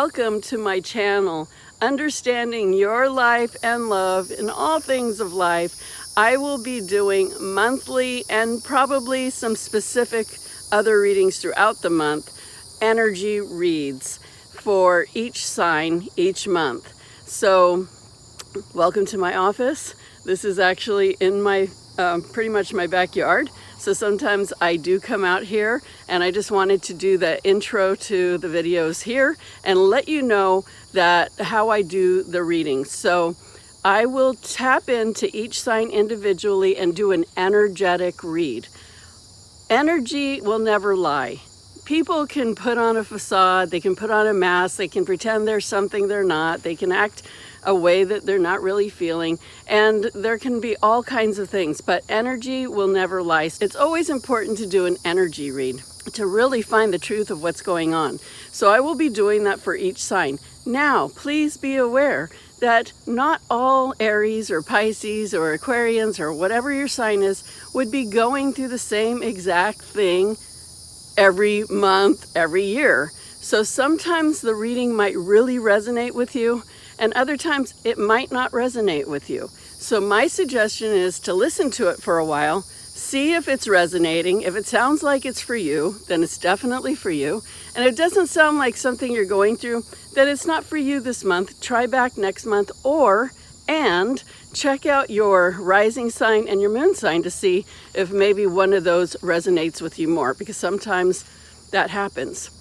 Welcome to my channel, Understanding Your Life and Love in All Things of Life. I will be doing monthly and probably some specific other readings throughout the month, energy reads for each sign each month. So welcome to my office. This is actually in my pretty much my backyard. So sometimes I do come out here, and I just wanted to do the intro to the videos here and let you know that how I do the readings. So I will tap into each sign individually and do an energetic read. Energy will never lie. People can put on a facade, they can put on a mask, they can pretend they're something they're not, they can act a way that they're not really feeling, and there can be all kinds of things, but energy will never lie. It's always important to do an energy read to really find the truth of what's going on. So I will be doing that for each sign. Now, please be aware that not all Aries or Pisces or Aquarians or whatever your sign is would be going through the same exact thing every month, every year. So sometimes the reading might really resonate with you, and other times it might not resonate with you. So my suggestion is to listen to it for a while, see if it's resonating. If it sounds like it's for you, then it's definitely for you. And if it doesn't sound like something you're going through, then it's not for you this month. Try back next month, and check out your rising sign and your moon sign to see if maybe one of those resonates with you more, because sometimes that happens.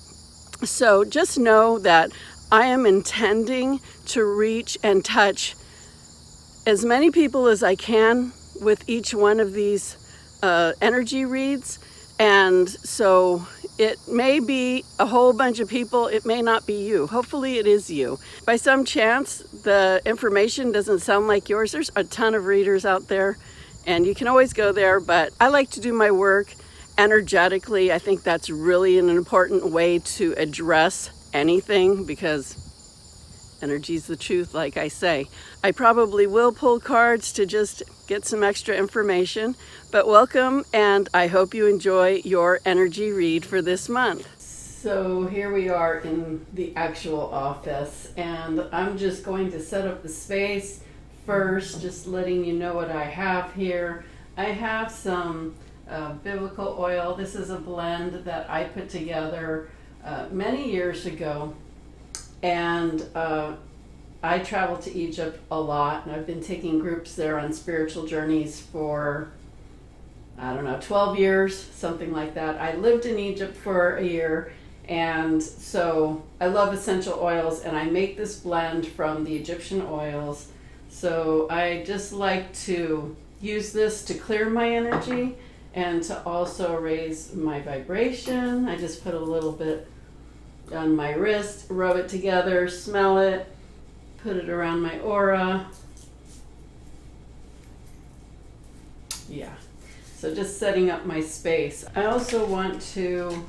So just know that I am intending to reach and touch as many people as I can with each one of these energy reads. And so it may be a whole bunch of people, it may not be you. Hopefully it is you. By some chance, the information doesn't sound like yours. There's a ton of readers out there, and you can always go there, but I like to do my work energetically. I think that's really an important way to address anything, because energy is the truth, like I say. I probably will pull cards to just get some extra information, but welcome, and I hope you enjoy your energy read for this month. So here we are in the actual office, and I'm just going to set up the space first, just letting you know what I have here. I have some biblical oil. This is a blend that I put together many years ago, and I travel to Egypt a lot, and I've been taking groups there on spiritual journeys for, I don't know, 12 years, something like that. I lived in Egypt for a year, and so I love essential oils, and I make this blend from the Egyptian oils. So I just like to use this to clear my energy and to also raise my vibration. I just put a little bit on my wrist, rub it together, smell it, put it around my aura. Yeah, so just setting up my space. I also want to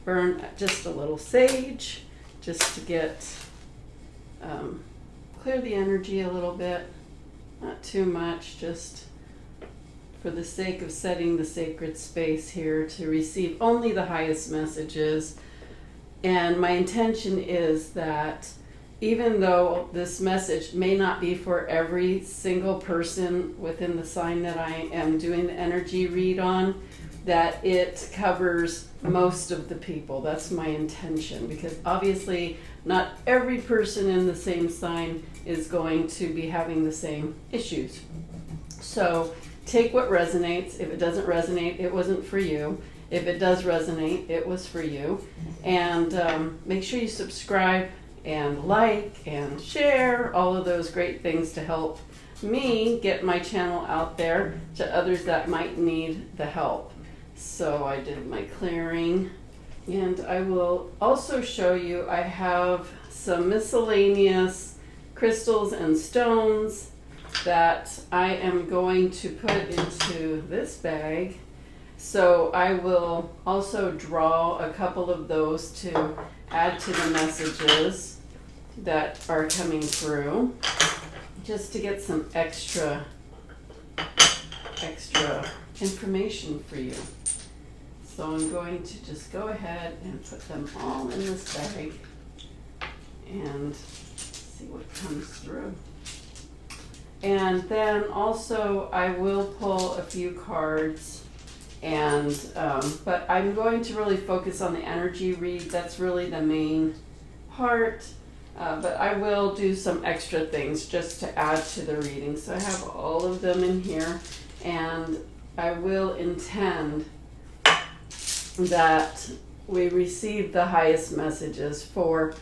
burn just a little sage, just to get, clear the energy a little bit, not too much, just for the sake of setting the sacred space here to receive only the highest messages. And my intention is that even though this message may not be for every single person within the sign that I am doing the energy read on, that it covers most of the people. That's my intention, because obviously not every person in the same sign is going to be having the same issues. So take what resonates. If it doesn't resonate, it wasn't for you. If it does resonate, it was for you. And make sure you subscribe and like and share, all of those great things to help me get my channel out there to others that might need the help. So I did my clearing, and I will also show you, I have some miscellaneous crystals and stones that I am going to put into this bag. So I will also draw a couple of those to add to the messages that are coming through, just to get some extra information for you. So I'm going to just go ahead and put them all in this bag. and see what comes through. And then also I will pull a few cards, and but I'm going to really focus on the energy read. That's really the main part. But I will do some extra things just to add to the reading. So I have all of them in here, and I will intend that we receive the highest messages for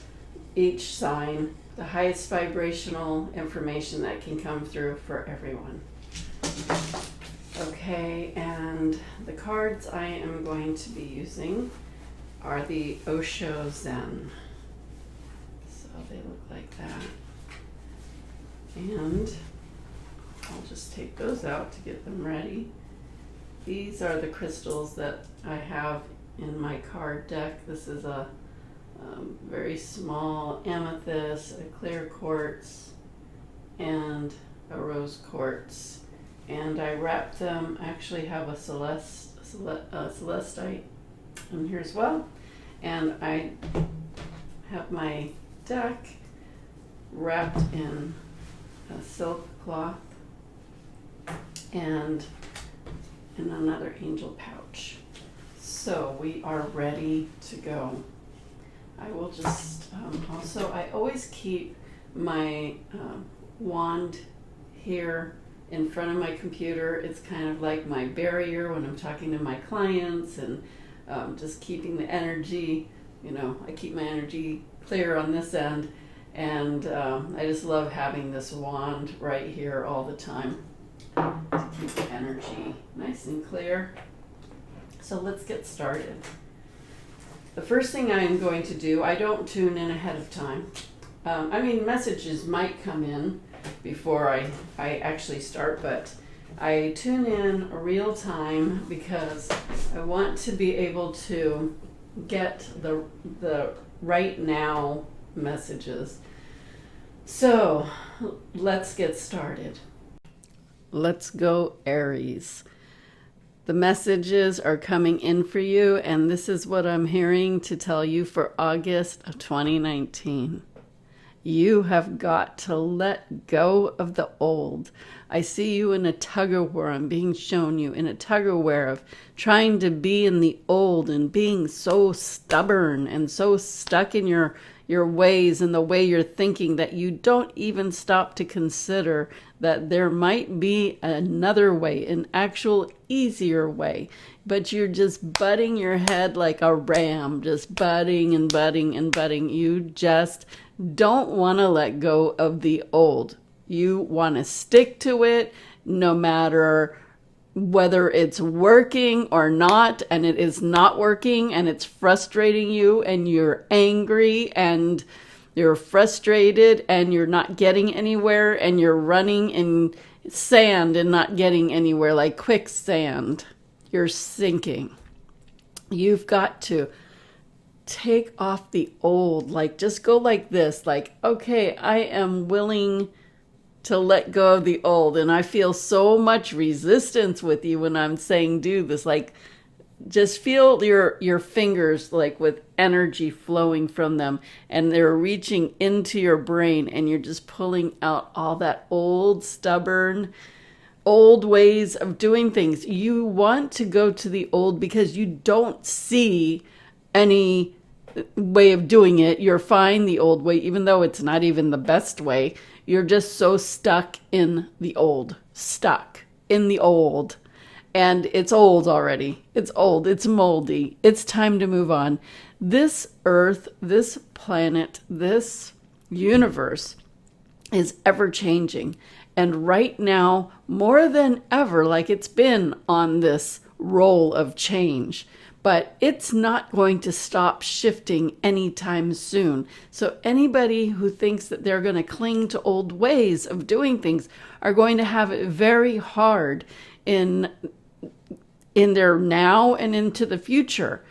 each sign, the highest vibrational information that can come through for everyone. Okay, and the cards I am going to be using are the Osho Zen. So they look like that. And I'll just take those out to get them ready. These are the crystals that I have in my card deck. This is a very small amethyst, a clear quartz, and a rose quartz. And I wrap them, I actually have a celestite in here as well. And I have my deck wrapped in a silk cloth and in another angel pouch. So we are ready to go. I will just, also, I always keep my wand here in front of my computer. It's kind of like my barrier when I'm talking to my clients, and just keeping the energy, you know, I keep my energy clear on this end, and I just love having this wand right here all the time to keep the energy nice and clear. So let's get started. The first thing I am going to do, I don't tune in ahead of time. I mean, messages might come in before I actually start, but I tune in real time because I want to be able to get the right now messages. So let's get started. Let's go, Aries. The messages are coming in for you, and this is what I'm hearing to tell you for August of 2019. You have got to let go of the old. I see you in a tug-of-war. I'm being shown you in a tug-of-war of trying to be in the old and being so stubborn and so stuck in your ways and the way you're thinking that you don't even stop to consider that there might be another way, an actual easier way. But you're just butting your head like a ram, just butting and butting and butting. You just don't want to let go of the old. You want to stick to it no matter whether it's working or not, and it is not working, and it's frustrating you, and you're angry, and you're frustrated, and you're not getting anywhere, and you're running in sand and not getting anywhere, like quicksand. You're sinking. You've got to take off the old, like just go like this, like, okay, I am willing to let go of the old. And I feel so much resistance with you when I'm saying do this, like just feel your fingers like with energy flowing from them, and they're reaching into your brain, and you're just pulling out all that old, stubborn, old ways of doing things. You want to go to the old because you don't see any way of doing it. You're fine the old way, even though it's not even the best way. You're just so stuck in the old, and it's old already. It's old, it's moldy. It's time to move on. This earth, this planet, this universe is ever changing. And right now, more than ever, like it's been on this roll of change, but it's not going to stop shifting anytime soon. So anybody who thinks that they're going to cling to old ways of doing things are going to have it very hard in their now and into the future.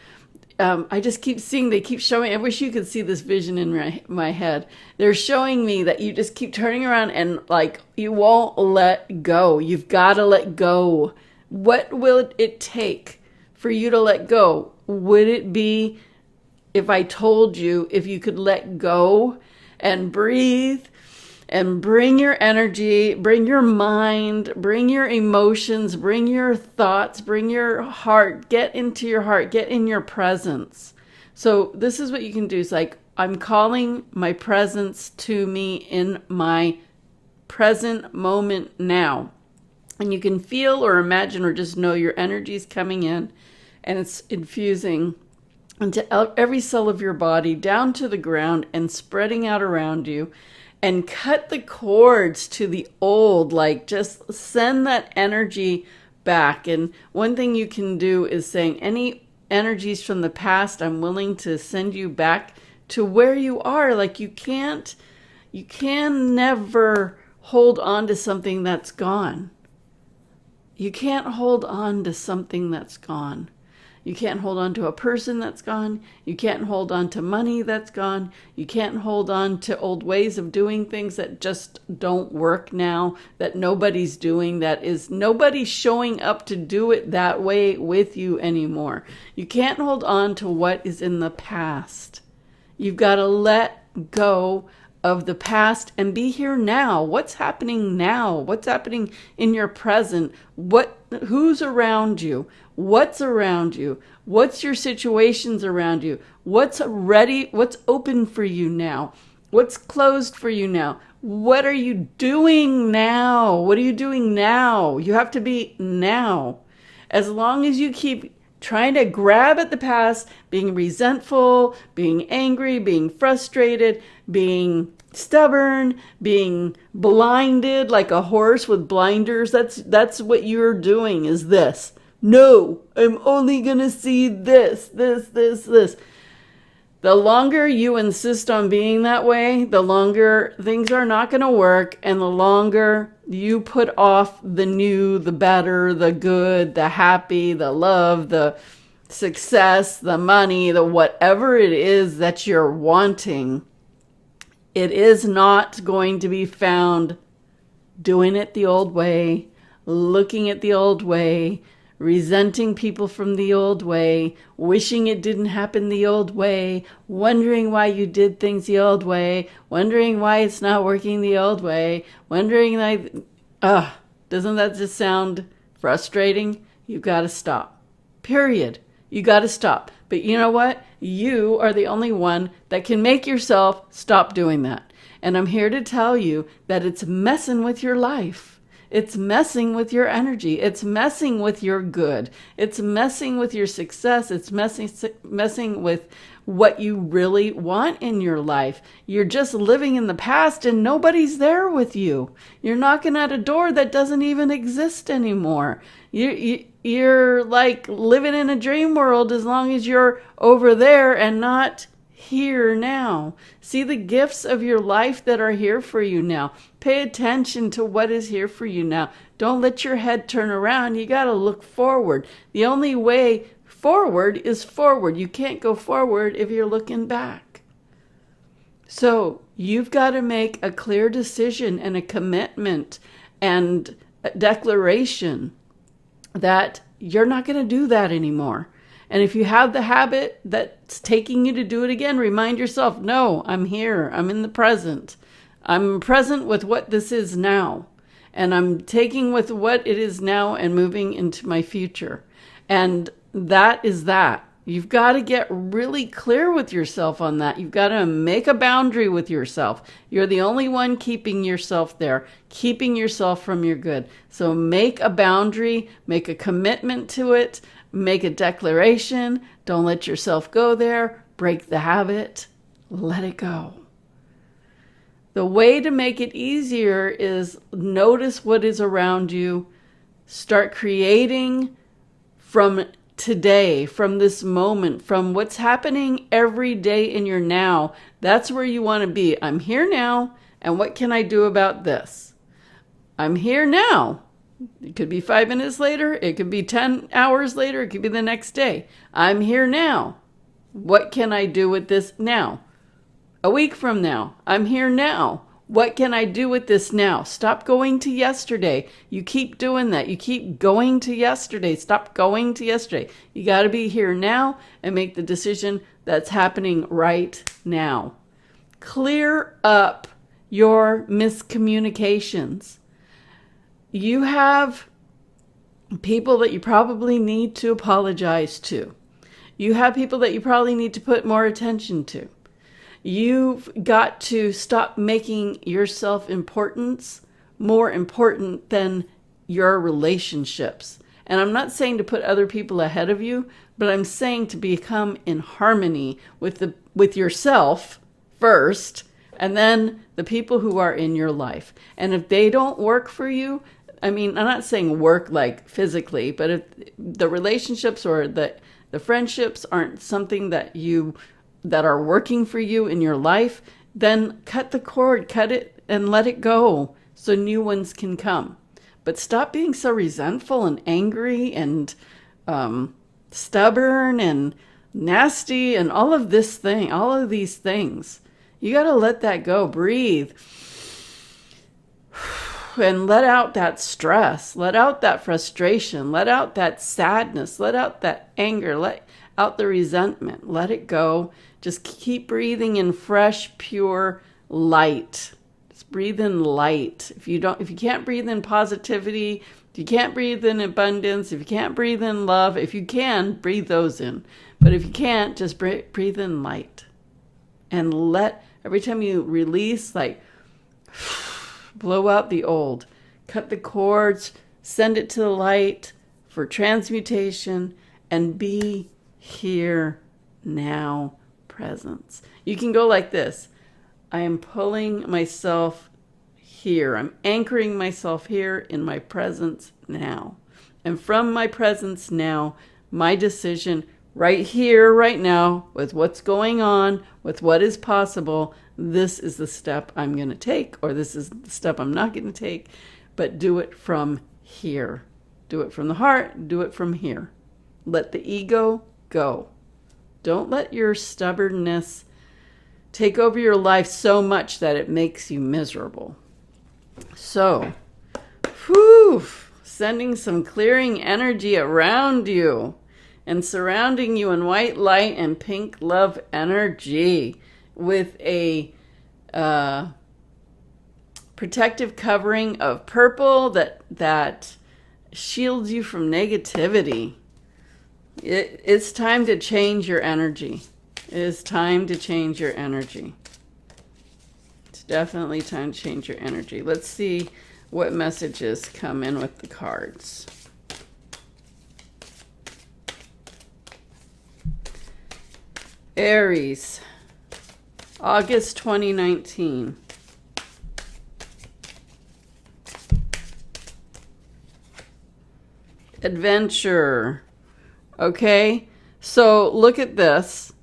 I just keep seeing, they keep showing, I wish you could see this vision in my head. They're showing me that you just keep turning around and like, you won't let go. You've got to let go. What will it take for you to let go? Would it be if I told you if you could let go and breathe and bring your energy, bring your mind, bring your emotions, bring your thoughts, bring your heart, get into your heart, get in your presence. So this is what you can do. It's like, I'm calling my presence to me in my present moment now. And you can feel or imagine or just know your energy is coming in and it's infusing into every cell of your body, down to the ground and spreading out around you. And cut the cords to the old, like just send that energy back. And one thing you can do is saying, any energies from the past, I'm willing to send you back to where you are. Like you can never hold on to something that's gone. You can't hold on to something that's gone. You can't hold on to a person that's gone. You can't hold on to money that's gone. You can't hold on to old ways of doing things that just don't work now, that nobody's doing, that is nobody's showing up to do it that way with you anymore. You can't hold on to what is in the past. You've got to let go of the past and be here now. What's happening now? What's happening in your present? Who's around you? What's around you? What's your situations around you? What's ready? What's open for you now? What's closed for you now? What are you doing now? What are you doing now? You have to be now. As long as you keep trying to grab at the past, being resentful, being angry, being frustrated, being stubborn, being blinded like a horse with blinders. That's what you're doing, is this. No, I'm only going to see this. The longer you insist on being that way, the longer things are not going to work, and the longer you put off the new, the better, the good, the happy, the love, the success, the money, the whatever it is that you're wanting. It is not going to be found doing it the old way, looking at the old way, resenting people from the old way, wishing it didn't happen the old way, wondering why you did things the old way, wondering why it's not working the old way, wondering like, doesn't that just sound frustrating? You've got to stop. Period. You got to stop. But you know what? You are the only one that can make yourself stop doing that. And I'm here to tell you that it's messing with your life. It's messing with your energy. It's messing with your good. It's messing with your success. It's messing with what you really want in your life. You're just living in the past and nobody's there with you. You're knocking at a door that doesn't even exist anymore. You're like living in a dream world as long as you're over there and not here now. See the gifts of your life that are here for you now. Pay attention to what is here for you now. Don't let your head turn around. You got to look forward. The only way forward is forward. You can't go forward if you're looking back. So you've got to make a clear decision and a commitment and a declaration that you're not going to do that anymore. And if you have the habit that's taking you to do it again, remind yourself, no, I'm here. I'm in the present. I'm present with what this is now. And I'm taking with what it is now and moving into my future. And that is that. You've got to get really clear with yourself on that. You've got to make a boundary with yourself. You're the only one keeping yourself there, keeping yourself from your good. So make a boundary, make a commitment to it, make a declaration. Don't let yourself go there. Break the habit. Let it go. The way to make it easier is notice what is around you. Start creating from today, from this moment, from what's happening every day in your now. That's where you want to be. I'm here now, and what can I do about this? I'm here now. It could be 5 minutes later. It could be 10 hours later. It could be the next day. I'm here now. What can I do with this now? A week from now, I'm here now. What can I do with this now? Stop going to yesterday. You keep doing that. You keep going to yesterday. Stop going to yesterday. You got to be here now and make the decision that's happening right now. Clear up your miscommunications. You have people that you probably need to apologize to. You have people that you probably need to put more attention to. You've got to stop making your self-importance more important than your relationships. And I'm not saying to put other people ahead of you, but I'm saying to become in harmony with yourself first, and then the people who are in your life. And if they don't work for you, I mean, I'm not saying work like physically, but if the relationships or the friendships aren't something that are working for you in your life, then cut the cord, cut it and let it go so new ones can come. But stop being so resentful and angry and stubborn and nasty and all of these things. You got to let that go. Breathe. And let out that stress. Let out that frustration. Let out that sadness. Let out that anger. Let out the resentment. Let it go. Just keep breathing in fresh, pure light. Just breathe in light. If you can't breathe in positivity, if you can't breathe in abundance, if you can't breathe in love, if you can, breathe those in. But if you can't, just breathe in light. And every time you release, like, blow out the old. Cut the cords, send it to the light for transmutation, and be here now presence. You can go like this. I am pulling myself here. I'm anchoring myself here in my presence now. And from my presence now, my decision right here, right now, with what's going on, with what is possible, this is the step I'm going to take, or this is the step I'm not going to take, but do it from here. Do it from the heart, do it from here. Let the ego go. Don't let your stubbornness take over your life so much that it makes you miserable. So, sending some clearing energy around you and surrounding you in white light and pink love energy with a protective covering of purple that shields you from negativity. It's time to change your energy. It is time to change your energy. It's definitely time to change your energy. Let's see what messages come in with the cards. Aries, August 2019. Adventure. Okay, so look at this.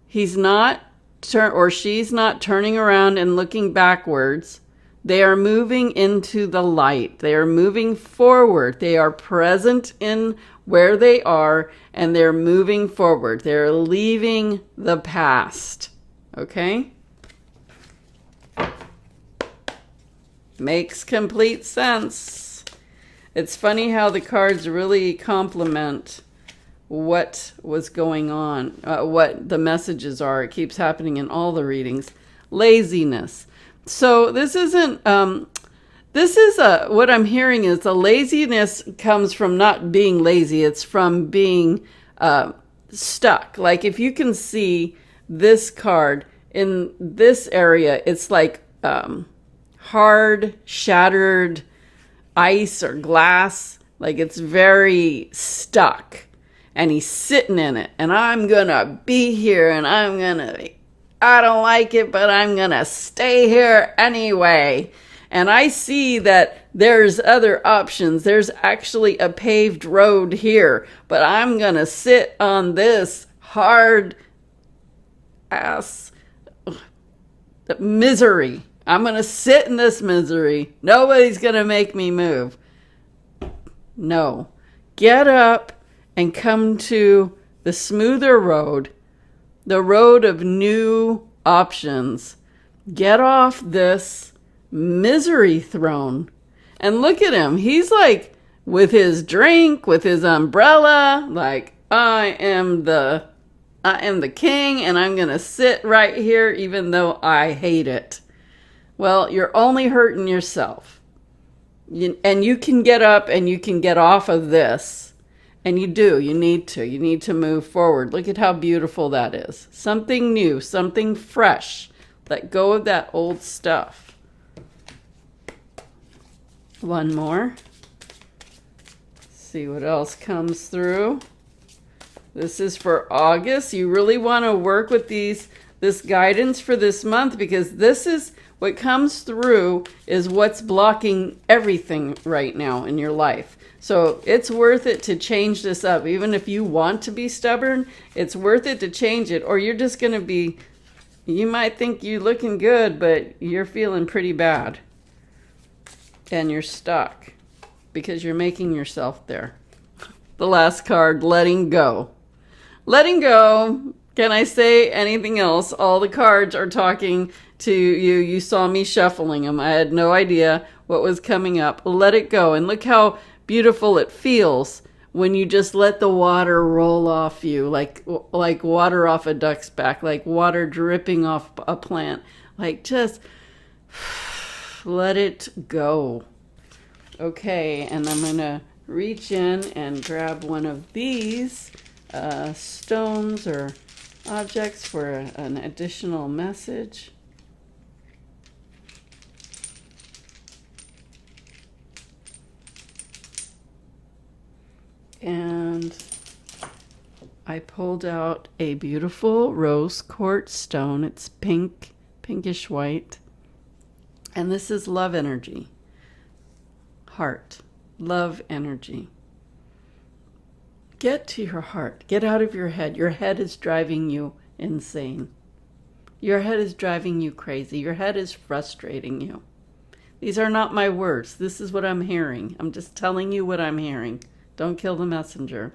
He's not she's not turning around and looking backwards. They are moving into the light. They are moving forward. They are present in where they are, and they're moving forward. They're leaving the past. Okay? Makes complete sense. It's funny how the cards really complement what was going on, what the messages are. It keeps happening in all the readings. Laziness. So this isn't, what I'm hearing is the laziness comes from not being lazy. It's from being stuck. Like if you can see this card in this area, it's like hard, shattered ice or glass. Like it's very stuck. And he's sitting in it. And I'm going to be here. And I don't like it, but I'm going to stay here anyway. And I see that there's other options. There's actually a paved road here. But I'm going to sit on this hard ass misery. I'm going to sit in this misery. Nobody's going to make me move. No. Get up and come to the smoother road, the road of new options. Get off this misery throne. And look at him. He's like with his drink, with his umbrella, like, I am the I am the king and I'm going to sit right here even though I hate it. Well, you're only hurting yourself. And you can get up and you can get off of this. And you do. You need to. You need to move forward. Look at how beautiful that is. Something new, something fresh. Let go of that old stuff. One more. See what else comes through. This is for August. You really want to work with this guidance for this month, because this is what comes through is what's blocking everything right now in your life. So it's worth it to change this up. Even if you want to be stubborn, it's worth it to change it, or you're just going to be, you might think you're looking good, but you're feeling pretty bad. And you're stuck because you're making yourself there. The last card, letting go. Letting go. Can I say anything else? All the cards are talking to you. You saw me shuffling them. I had no idea what was coming up. Let it go. And look how beautiful it feels when you just let the water roll off you, like water off a duck's back, like water dripping off a plant. Like just let it go. Okay, and I'm going to reach in and grab one of these stones or objects for an additional message. And I pulled out a beautiful rose quartz stone. It's pink, pinkish white. And this is love energy. Heart, love energy. Get to your heart. Get out of your head. Your head is driving you insane. Your head is driving you crazy. Your head is frustrating you. These are not my words. This is what I'm hearing. I'm just telling you what I'm hearing. Don't kill the messenger.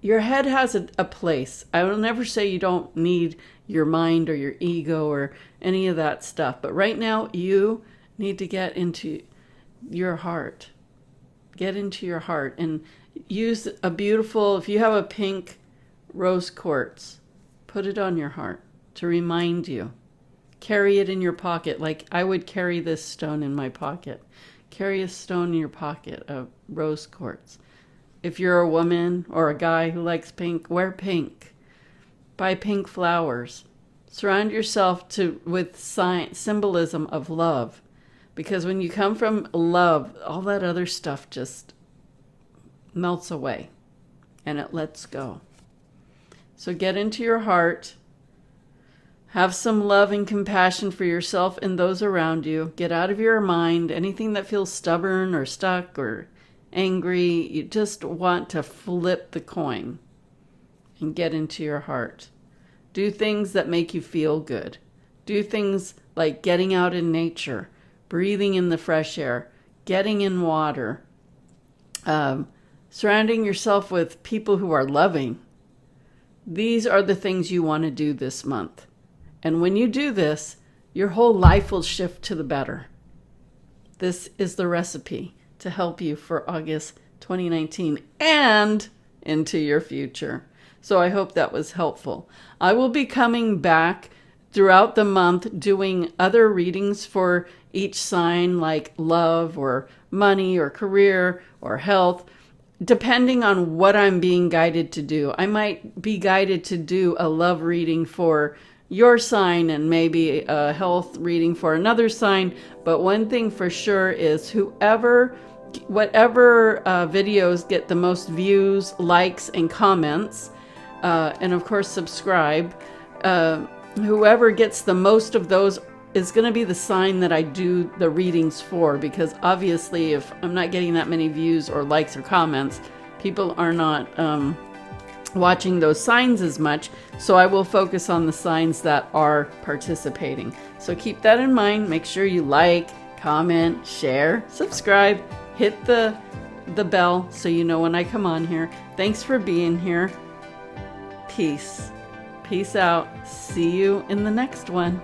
Your head has a place. I will never say you don't need your mind or your ego or any of that stuff. But right now, you need to get into your heart. Get into your heart and use a beautiful, if you have a pink rose quartz, put it on your heart to remind you. Carry it in your pocket, like I would carry this stone in my pocket. Carry a stone in your pocket, a rose quartz. If you're a woman or a guy who likes pink, wear pink. Buy pink flowers. Surround yourself with symbolism of love. Because when you come from love, all that other stuff just melts away and it lets go. So get into your heart. Have some love and compassion for yourself and those around you. Get out of your mind anything that feels stubborn or stuck or angry. You just want to flip the coin and get into your heart. Do things that make you feel good. Do things like getting out in nature, breathing in the fresh air, getting in water, surrounding yourself with people who are loving. These are the things you want to do this month. And when you do this, your whole life will shift to the better. This is the recipe to help you for August 2019 and into your future. So I hope that was helpful. I will be coming back throughout the month doing other readings for each sign, like love or money or career or health, depending on what I'm being guided to do. I might be guided to do a love reading for your sign and maybe a health reading for another sign. But one thing for sure is whatever videos get the most views, likes, and comments, and of course subscribe, whoever gets the most of those is going to be the sign that I do the readings for, because obviously if I'm not getting that many views or likes or comments, people are not watching those signs as much. So I will focus on the signs that are participating. So keep that in mind. Make sure you like, comment, share, subscribe, hit the bell so you know when I come on here. Thanks for being here. Peace. Peace out. See you in the next one.